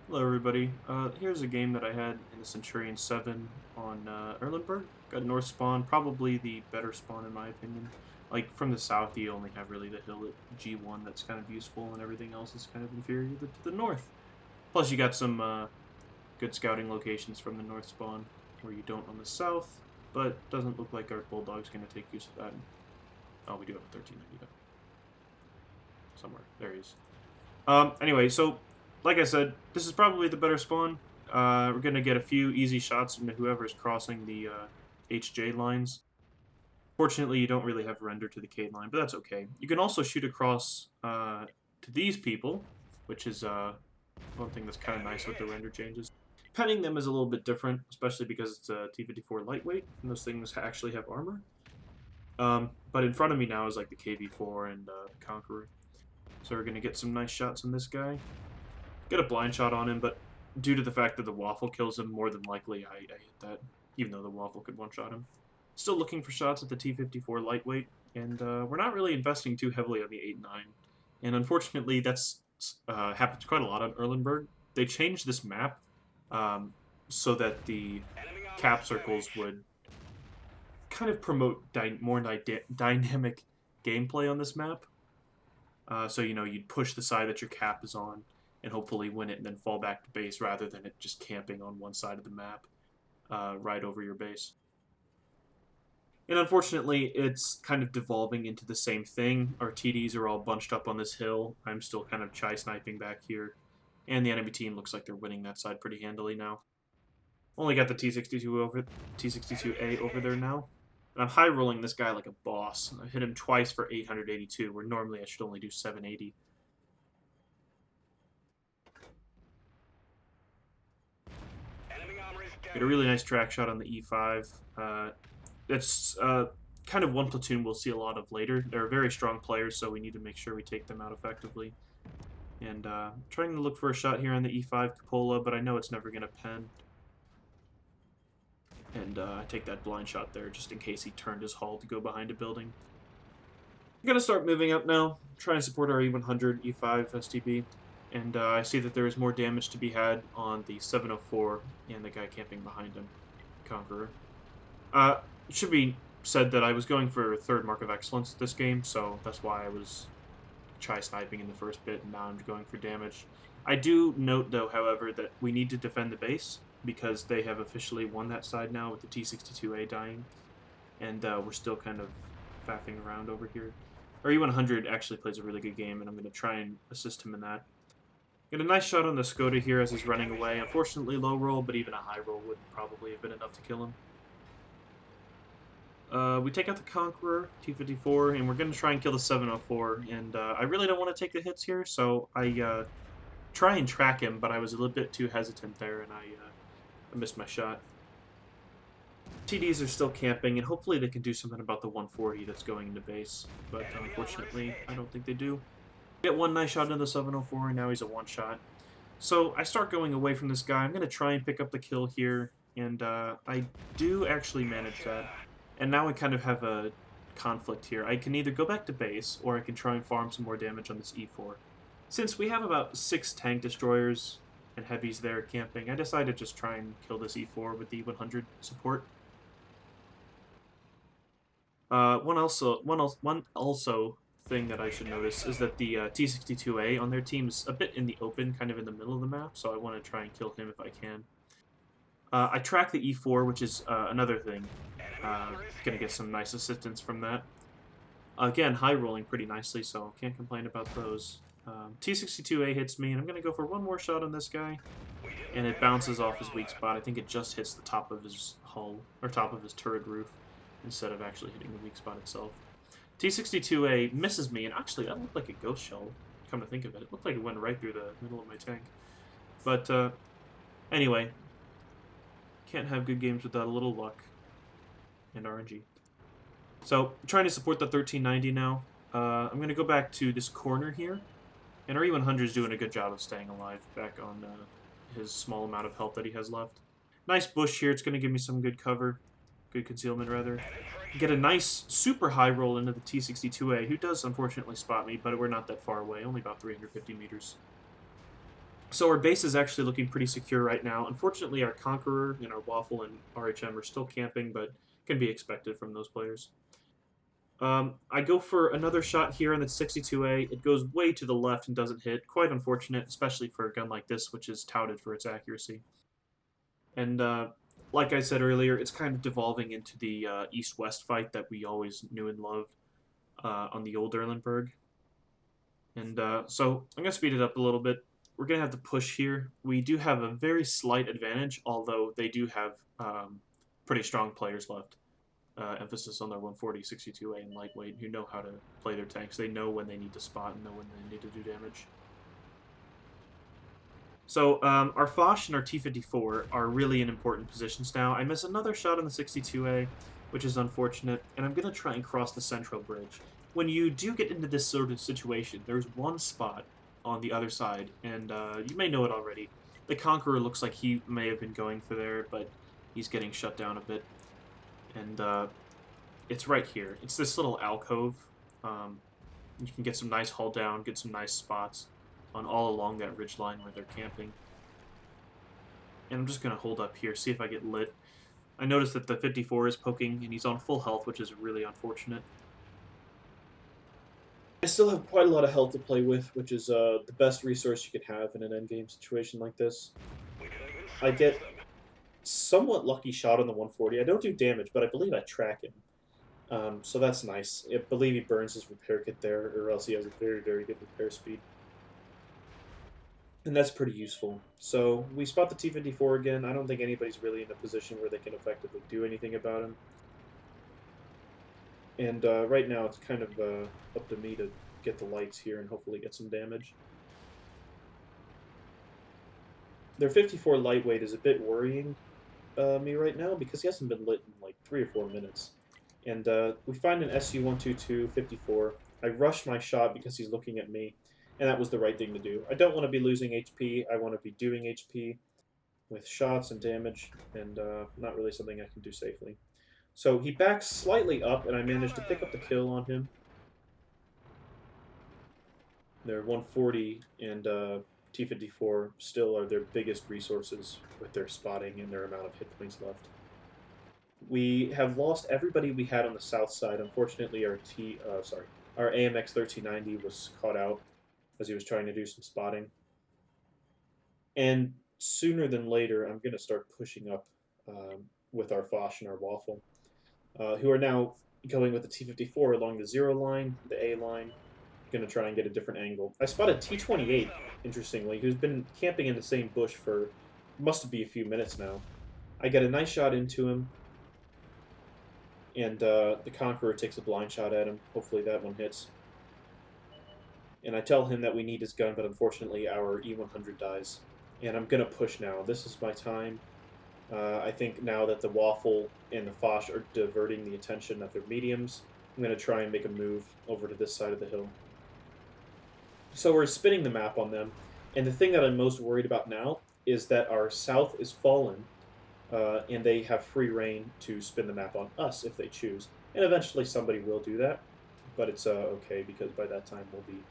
Hello everybody, here's a game that I had in the Centurion 7 on Erlenberg. Got North spawn, probably the better spawn in my opinion. Like, from the south you only have really the hill at G1 that's kind of useful, and everything else is kind of inferior to the north. Plus you got some good scouting locations from the north spawn, where you don't on the south, but doesn't look like our Bulldog's going to take use of that. Oh, we do have a 1390 though. Somewhere. There he is. Anyway, so like I said, this is probably the better spawn. We're going to get a few easy shots into whoever's crossing the HJ lines. Fortunately, you don't really have render to the K line, but that's okay. You can also shoot across to these people, which is one thing that's kind of nice with the render changes. Penning them is a little bit different, especially because it's a T-54 lightweight, and those things actually have armor. But in front of me now is like the KV-4 and the Conqueror. So we're going to get some nice shots on this guy. Get a blind shot on him, but due to the fact that the waffle kills him, more than likely I hit that, even though the waffle could one-shot him. Still looking for shots at the T-54 lightweight, and we're not really investing too heavily on the 8-9. And unfortunately, that's happens quite a lot on Erlenberg. They changed this map so that the cap circles would kind of promote more dynamic gameplay on this map. So, you know, you'd push the side that your cap is on and hopefully win it and then fall back to base rather than it just camping on one side of the map right over your base. And unfortunately, it's kind of devolving into the same thing. Our TDs are all bunched up on this hill. I'm still kind of chai sniping back here. And the enemy team looks like they're winning that side pretty handily now. Only got the T-62A over there now. And I'm high rolling this guy like a boss. I hit him twice for 882, where normally I should only do 780. Get a really nice track shot on the E5. That's kind of one platoon we'll see a lot of later. They're very strong players, so we need to make sure we take them out effectively. And trying to look for a shot here on the E5 Cupola, but I know it's never going to pen. And I take that blind shot there just in case he turned his hull to go behind a building. I'm going to start moving up now, try and support our E100, E5 STB. And I see that there is more damage to be had on the 704 and the guy camping behind him, Conqueror. It should be said that I was going for third mark of excellence this game, so that's why I was chai sniping in the first bit, and now I'm going for damage. I do note, though, however, that we need to defend the base, because they have officially won that side now with the T-62A dying, and we're still kind of faffing around over here. Our E100 actually plays a really good game, and I'm going to try and assist him in that. Get a nice shot on the Skoda here as he's running away. Unfortunately, low roll, but even a high roll would probably have been enough to kill him. We take out the Conqueror, T-54, and we're going to try and kill the 704, and I really don't want to take the hits here, so I try and track him, but I was a little bit too hesitant there, and I missed my shot. TDs are still camping, and hopefully they can do something about the 140 that's going into base, but unfortunately, I don't think they do. Get one nice shot into the 704, and now he's a one-shot. So I start going away from this guy. I'm going to try and pick up the kill here, and I do actually manage that. And now I kind of have a conflict here. I can either go back to base, or I can try and farm some more damage on this E4. Since we have about 6 tank destroyers and heavies there camping, I decided to just try and kill this E4 with the E100 support. One also thing that I should notice is that the T-62A on their team is a bit in the open, kind of in the middle of the map, so I want to try and kill him if I can. I track the E4, which is another thing. Gonna get some nice assistance from that. Again, high rolling pretty nicely, so can't complain about those. T-62A hits me, and I'm gonna go for one more shot on this guy, and it bounces off his weak spot. I think it just hits the top of his hull, or top of his turret roof, instead of actually hitting the weak spot itself. T-62A misses me, and actually that looked like a ghost shell, come to think of it. It looked like it went right through the middle of my tank. But anyway, can't have good games without a little luck and RNG. So, I'm trying to support the 1390 now. I'm going to go back to this corner here. And our E100 is doing a good job of staying alive back on his small amount of health that he has left. Nice bush here. It's going to give me some good cover. Good concealment, rather. Get a nice, super high roll into the T-62A, who does unfortunately spot me, but we're not that far away. Only about 350 meters. So our base is actually looking pretty secure right now. Unfortunately, our Conqueror and our Waffle and RHM are still camping, but can be expected from those players. I go for another shot here on the 62A. It goes way to the left and doesn't hit. Quite unfortunate, especially for a gun like this, which is touted for its accuracy. And like I said earlier, it's kind of devolving into the east-west fight that we always knew and loved on the old Erlenberg. And so I'm going to speed it up a little bit. We're going to have to push here. We do have a very slight advantage, although they do have pretty strong players left. Emphasis on their 140, 62A, and lightweight who know how to play their tanks. They know when they need to spot and know when they need to do damage. So our Foch and our T-54 are really in important positions now. I miss another shot on the 62A, which is unfortunate, and I'm going to try and cross the central bridge. When you do get into this sort of situation, there's one spot on the other side, and you may know it already. The Conqueror looks like he may have been going for there, but he's getting shut down a bit. And it's right here. It's this little alcove. You can get some nice hull down, get some nice spots on all along that ridge line where they're camping. And I'm just going to hold up here, see if I get lit. I noticed that the 54 is poking, and he's on full health, which is really unfortunate. I still have quite a lot of health to play with, which is the best resource you can have in an endgame situation like this. I get somewhat lucky shot on the 140. I don't do damage, but I believe I track him. So that's nice. I believe he burns his repair kit there, or else he has a very, very good repair speed. And that's pretty useful. So we spot the T-54 again. I don't think anybody's really in a position where they can effectively do anything about him. And right now it's kind of up to me to get the lights here and hopefully get some damage. Their 54 lightweight is a bit worrying me right now because he hasn't been lit in like 3 or 4 minutes. And we find an SU-122 54. I rush my shot because he's looking at me, and that was the right thing to do. I don't want to be losing HP. I want to be doing HP with shots and damage, and not really something I can do safely. So he backs slightly up, and I managed to pick up the kill on him. Their 140 and T-54 still are their biggest resources with their spotting and their amount of hit points left. We have lost everybody we had on the south side. Unfortunately, our AMX 1390 was caught out as he was trying to do some spotting. And sooner than later, I'm going to start pushing up with our Foch and our Waffle, who are now going with the T-54 along the 0 line, the A line. Going to try and get a different angle. I spotted T-28, interestingly, who's been camping in the same bush for must be a few minutes now. I get a nice shot into him, and the Conqueror takes a blind shot at him. Hopefully that one hits. And I tell him that we need his gun, but unfortunately our E100 dies. And I'm going to push now. This is my time. I think now that the Waffle and the Foch are diverting the attention of their mediums, I'm going to try and make a move over to this side of the hill. So we're spinning the map on them, and the thing that I'm most worried about now is that our south is fallen, and they have free reign to spin the map on us if they choose. And eventually somebody will do that, but it's okay because by that time we'll be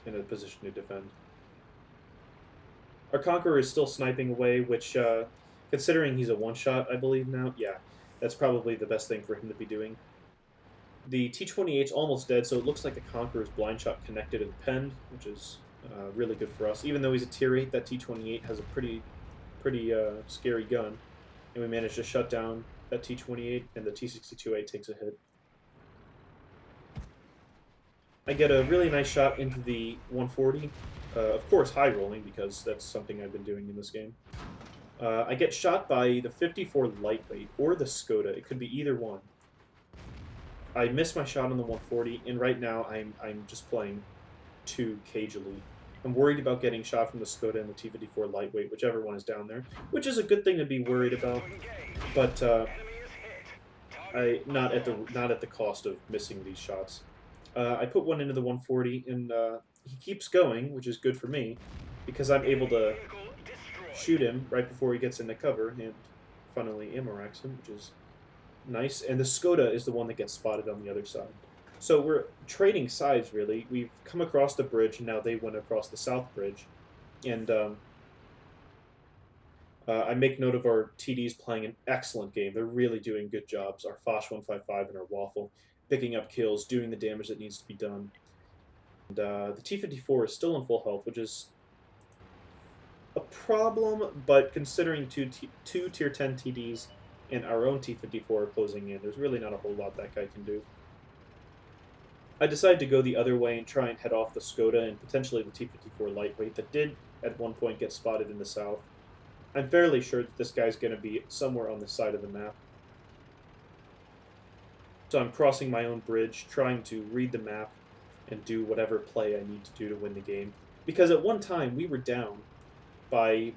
in a position to defend. Our Conqueror is still sniping away, which, considering he's a one-shot, I believe now, yeah, that's probably the best thing for him to be doing. The T-28's almost dead, so it looks like the Conqueror's blind shot connected and penned, which is really good for us. Even though he's a tier 8, that T-28 has a pretty scary gun. And we managed to shut down that T-28, and the T-62A takes a hit. I get a really nice shot into the 140. Of course, high rolling, because that's something I've been doing in this game. I get shot by the 54 lightweight, or the Skoda. It could be either one. I missed my shot on the 140, and right now I'm just playing too cagily. I'm worried about getting shot from the Skoda and the T-54 lightweight, whichever one is down there, which is a good thing to be worried about, but not at the cost of missing these shots. I put one into the 140, and he keeps going, which is good for me, because I'm able to shoot him right before he gets into cover, and funnily ammo-racks him, which is nice. And the Skoda is the one that gets spotted on the other side. So we're trading sides, really. We've come across the bridge, and now they went across the south bridge. And I make note of our TDs playing an excellent game. They're really doing good jobs. Our Fosh 155 and our Waffle picking up kills, doing the damage that needs to be done. And the T-54 is still in full health, which is a problem, but considering two Tier 10 TDs and our own T-54 closing in, there's really not a whole lot that guy can do. I decided to go the other way and try and head off the Skoda and potentially the T-54 lightweight that did at one point get spotted in the south. I'm fairly sure that this guy's going to be somewhere on the side of the map. So I'm crossing my own bridge, trying to read the map and do whatever play I need to do to win the game. Because at one time, we were down by,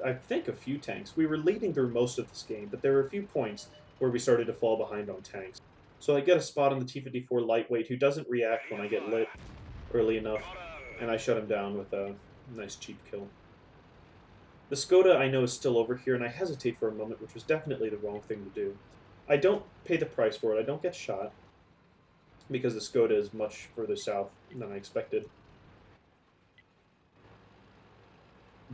I think, a few tanks. We were leading through most of this game, but there were a few points where we started to fall behind on tanks. So I get a spot on the T-54 lightweight who doesn't react when I get lit early enough, and I shut him down with a nice cheap kill. The Skoda I know is still over here, and I hesitate for a moment, which was definitely the wrong thing to do. I don't pay the price for it. I don't get shot, because the Skoda is much further south than I expected.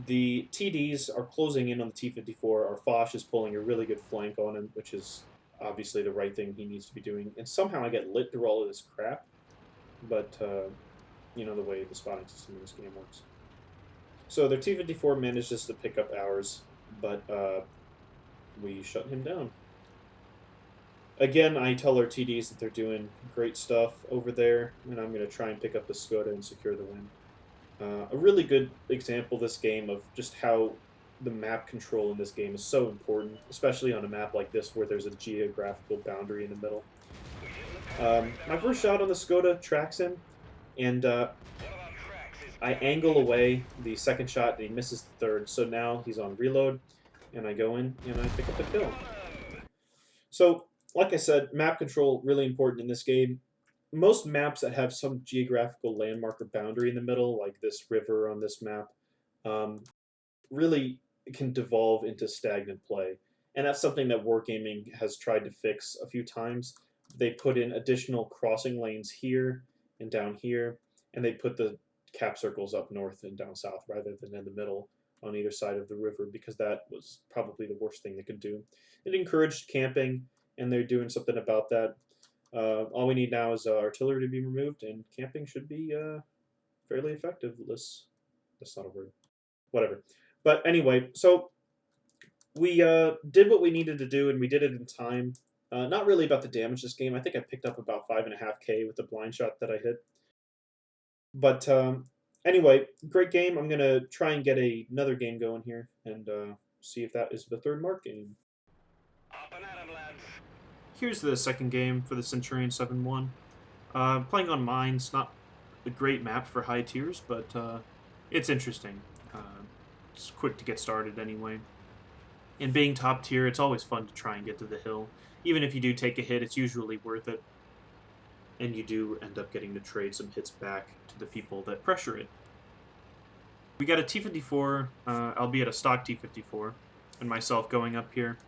The TDs are closing in on the T-54. Our Foch is pulling a really good flank on him, which is obviously the right thing he needs to be doing. And somehow I get lit through all of this crap, but you know the way the spotting system in this game works. So their T-54 manages to pick up ours, but we shut him down. Again, I tell our TDs that they're doing great stuff over there, and I'm going to try and pick up the Skoda and secure the win. A really good example this game of just how the map control in this game is so important, especially on a map like this where there's a geographical boundary in the middle. My first shot on the Skoda tracks him, and I angle away the second shot, and he misses the third, so now he's on reload, and I go in, and I pick up the kill. So, like I said, map control really important in this game. Most maps that have some geographical landmark or boundary in the middle, like this river on this map, really can devolve into stagnant play. And that's something that Wargaming has tried to fix a few times. They put in additional crossing lanes here and down here, and they put the cap circles up north and down south rather than in the middle on either side of the river, because that was probably the worst thing they could do. It encouraged camping, and they're doing something about that. All we need now is artillery to be removed, and camping should be fairly effective. That's not a word. Whatever. But anyway, so we did what we needed to do, and we did it in time. Not really about the damage this game. I think I picked up about 5.5K with the blind shot that I hit. But anyway, great game. I'm going to try and get another game going here and see if that is the third mark game. Here's the second game for the Centurion 7-1. Playing on mines, not a great map for high tiers, but it's interesting. It's quick to get started anyway. And being top tier, it's always fun to try and get to the hill. Even if you do take a hit, it's usually worth it. And you do end up getting to trade some hits back to the people that pressure it. We got a T-54, albeit a stock T-54, and myself going up here.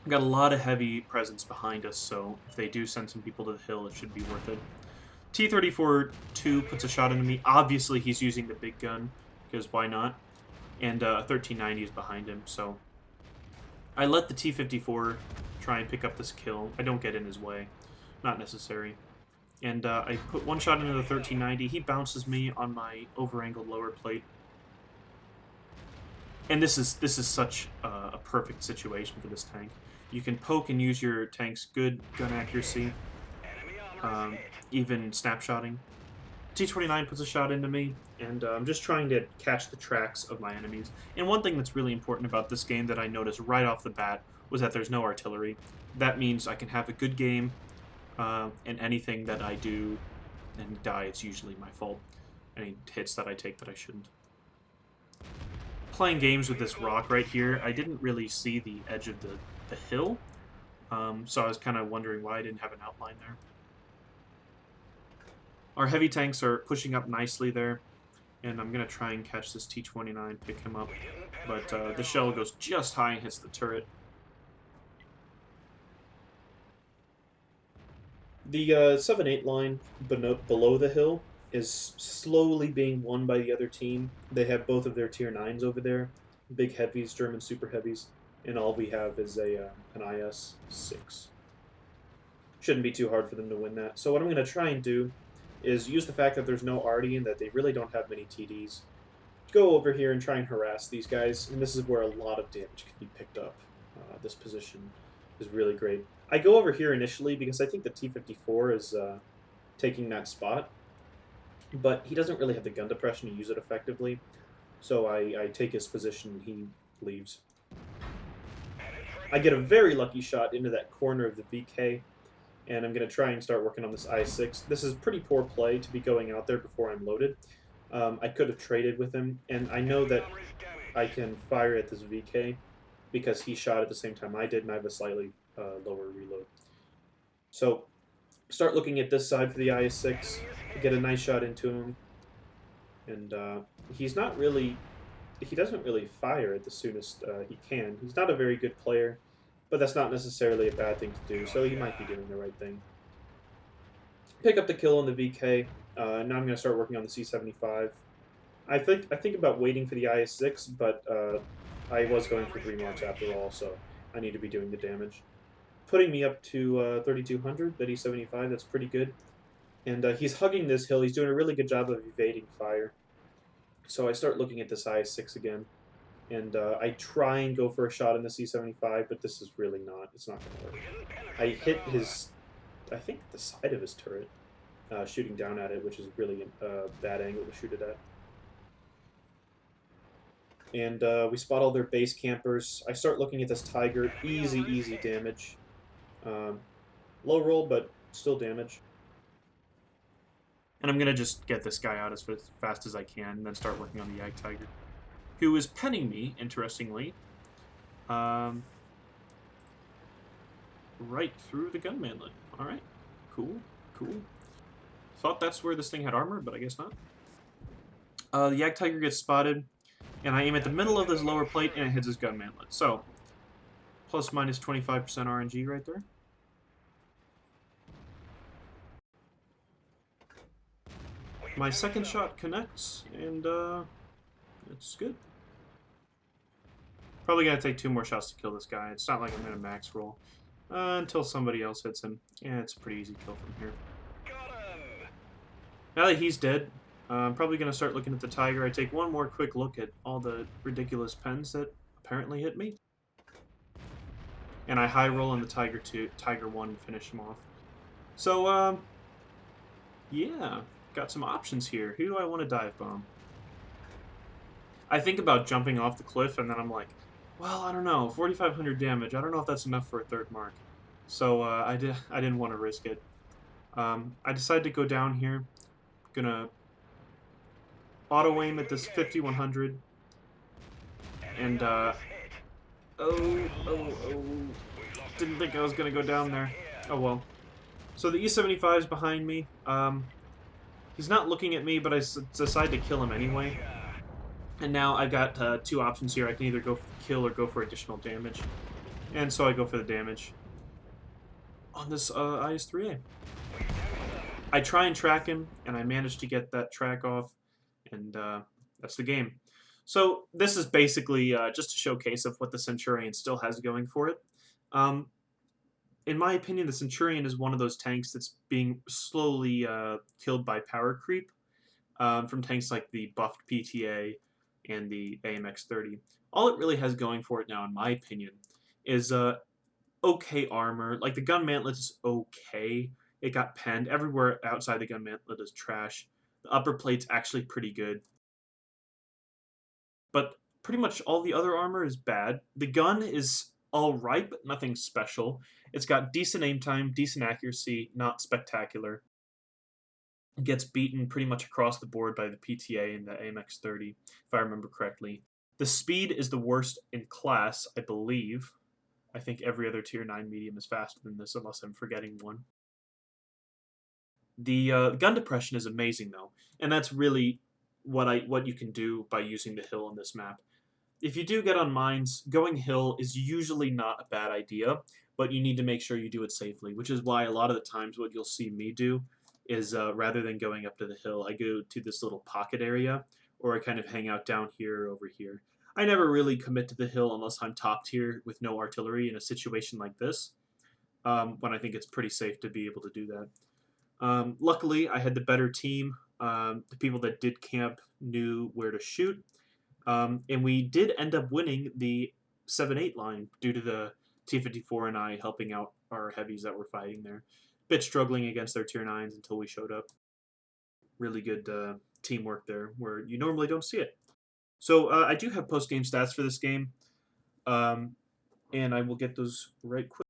We got a lot of heavy presence behind us, so if they do send some people to the hill, it should be worth it. T-34-2 puts a shot into me. Obviously, he's using the big gun, because why not? And 1390 is behind him, so I let the T-54 try and pick up this kill. I don't get in his way. Not necessary. And I put one shot into the 1390. He bounces me on my over-angled lower plate. And this is such a perfect situation for this tank. You can poke and use your tank's good gun accuracy, even snapshotting. T-29 puts a shot into me, and I'm just trying to catch the tracks of my enemies. And one thing that's really important about this game that I noticed right off the bat was that there's no artillery. That means I can have a good game, and anything that I do and die, it's usually my fault. Any hits that I take that I shouldn't. Playing games with this rock right here, I didn't really see the edge of the hill, so I was kind of wondering why I didn't have an outline there. Our heavy tanks are pushing up nicely there, and I'm going to try and catch this T-29, pick him up, but the shell goes just high and hits the turret. The 7-8 line below the hill is slowly being won by the other team. They have both of their tier 9s over there, big heavies, German super heavies, and all we have is an IS-6. Shouldn't be too hard for them to win that. So what I'm going to try and do is use the fact that there's no Artie and that they really don't have many TDs. Go over here and try and harass these guys, and this is where a lot of damage can be picked up. This position is really great. I go over here initially because I think the T-54 is taking that spot, but he doesn't really have the gun depression to use it effectively, so I take his position and he leaves. I get a very lucky shot into that corner of the VK, and I'm going to try and start working on this I-6. This is pretty poor play to be going out there before I'm loaded. I could have traded with him, and I know that I can fire at this VK because he shot at the same time I did, and I have a slightly lower reload. So start looking at this side for the IS-6, get a nice shot into him, and he's not really, he doesn't really fire at the soonest he can. He's not a very good player, but that's not necessarily a bad thing to do, so he might be doing the right thing. Pick up the kill on the VK. Now I'm going to start working on the C-75. I think about waiting for the IS-6, but I was going for 3 marks after all, so I need to be doing the damage. Putting me up to 3,200, that E-75, that's pretty good. And he's hugging this hill. He's doing a really good job of evading fire. So I start looking at this IS-6 again. And I try and go for a shot in the C-75, but this is really not. It's not going to work. I hit his, I think, the side of his turret, shooting down at it, which is really a bad angle to shoot it at. And we spot all their base campers. I start looking at this Tiger. Easy damage. Low roll, but still damage. And I'm going to just get this guy out as fast as I can, and then start working on the Yag Tiger, who is penning me, interestingly, right through the gun manlet. All right, cool. Thought that's where this thing had armor, but I guess not. The Yag Tiger gets spotted, and I aim at the middle of this lower plate, and it hits his gun manlet. So, plus minus 25% RNG right there. My second shot connects, and it's good. Probably going to take 2 more shots to kill this guy. It's not like I'm going to max roll until somebody else hits him. Yeah, it's a pretty easy kill from here. Now that he's dead, I'm probably going to start looking at the Tiger. I take one more quick look at all the ridiculous pens that apparently hit me. And I high roll on the Tiger 2, Tiger 1 and finish him off. So, yeah, got some options here. Who do I want to dive bomb? I think about jumping off the cliff, and then I'm like, well, I don't know, 4,500 damage. I don't know if that's enough for a 3rd mark. So I didn't want to risk it. I decided to go down here. Gonna auto aim at this 5,100, and oh, didn't think I was gonna go down there. Oh well. So the E-75 is behind me. He's not looking at me, but I decide to kill him anyway. And now I got 2 options here. I can either go for the kill or go for additional damage. And so I go for the damage on this IS-3A. I try and track him, and I manage to get that track off, and that's the game. So this is basically just a showcase of what the Centurion still has going for it. In my opinion, the Centurion is one of those tanks that's being slowly killed by power creep from tanks like the buffed PTA and the AMX-30. All it really has going for it now, in my opinion, is okay armor. Like, the gun mantlet is okay. It got penned. Everywhere outside the gun mantlet is trash. The upper plate's actually pretty good. But pretty much all the other armor is bad. The gun is alright, but nothing special. It's got decent aim time, decent accuracy, not spectacular. It gets beaten pretty much across the board by the PTA and the AMX-30, if I remember correctly. The speed is the worst in class, I believe. I think every other tier 9 medium is faster than this, unless I'm forgetting one. The gun depression is amazing, though, and that's really what you can do by using the hill on this map. If you do get on mines, going hill is usually not a bad idea, but you need to make sure you do it safely, which is why a lot of the times what you'll see me do is rather than going up to the hill, I go to this little pocket area, or I kind of hang out down here or over here. I never really commit to the hill unless I'm top tier with no artillery in a situation like this, when I think it's pretty safe to be able to do that. Luckily, I had the better team. The people that did camp knew where to shoot, and we did end up winning the 7-8 line due to the T-54 and I helping out our heavies that were fighting there. Bit struggling against their tier 9s until we showed up. Really good teamwork there, where you normally don't see it. So I do have post-game stats for this game, um, and I will get those right quick.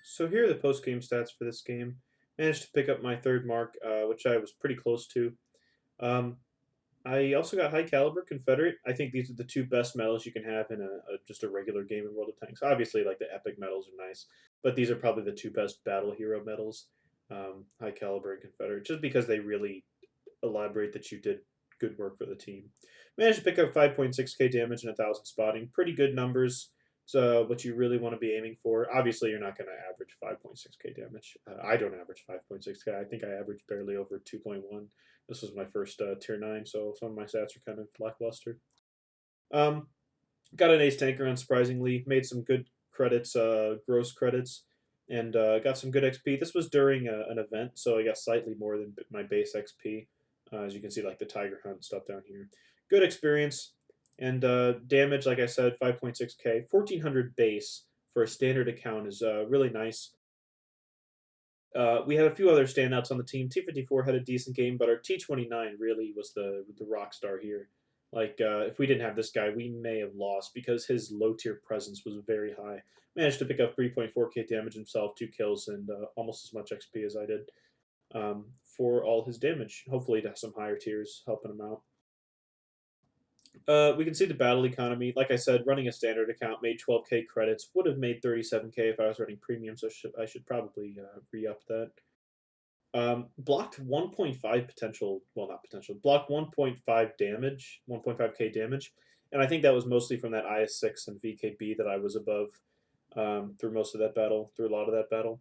So here are the post-game stats for this game. Managed to pick up my third mark, which I was pretty close to. Um, I also got high caliber Confederate. I think these are the two best medals you can have in just a regular game in World of Tanks. Obviously, like the epic medals are nice, but these are probably the two best battle hero medals, high caliber and Confederate, just because they really elaborate that you did good work for the team. Managed to pick up 5.6k damage and 1,000 spotting. Pretty good numbers. It's what you really want to be aiming for. Obviously, you're not going to average 5.6k damage. I don't average 5.6k. I think I average barely over 2.1. This was my first tier 9, so some of my stats are kind of lackluster. Um, got an ace tanker unsurprisingly. Made some good credits, gross credits, and got some good XP. This was during an event, so I got slightly more than my base XP. As you can see, like the tiger hunt stuff down here. Good experience. And damage, like I said, 5.6k. 1,400 base for a standard account is really nice. We had a few other standouts on the team. T-54 had a decent game, but our T-29 really was the rock star here. Like, if we didn't have this guy, we may have lost because his low-tier presence was very high. Managed to pick up 3.4k damage himself, 2 kills, and almost as much XP as I did for all his damage. Hopefully to some higher tiers helping him out. We can see the battle economy. Like I said, running a standard account made 12k credits. Would have made 37k if I was running premium, so I should probably re-up that. Blocked 1.5 potential, well, not potential, blocked 1.5 damage, 1.5k damage. And I think that was mostly from that IS-6 and VKB that I was above through most of that battle, through a lot of that battle.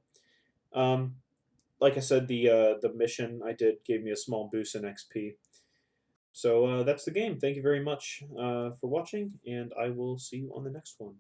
Like I said, the mission I did gave me a small boost in XP. So that's the game. Thank you very much for watching, and I will see you on the next one.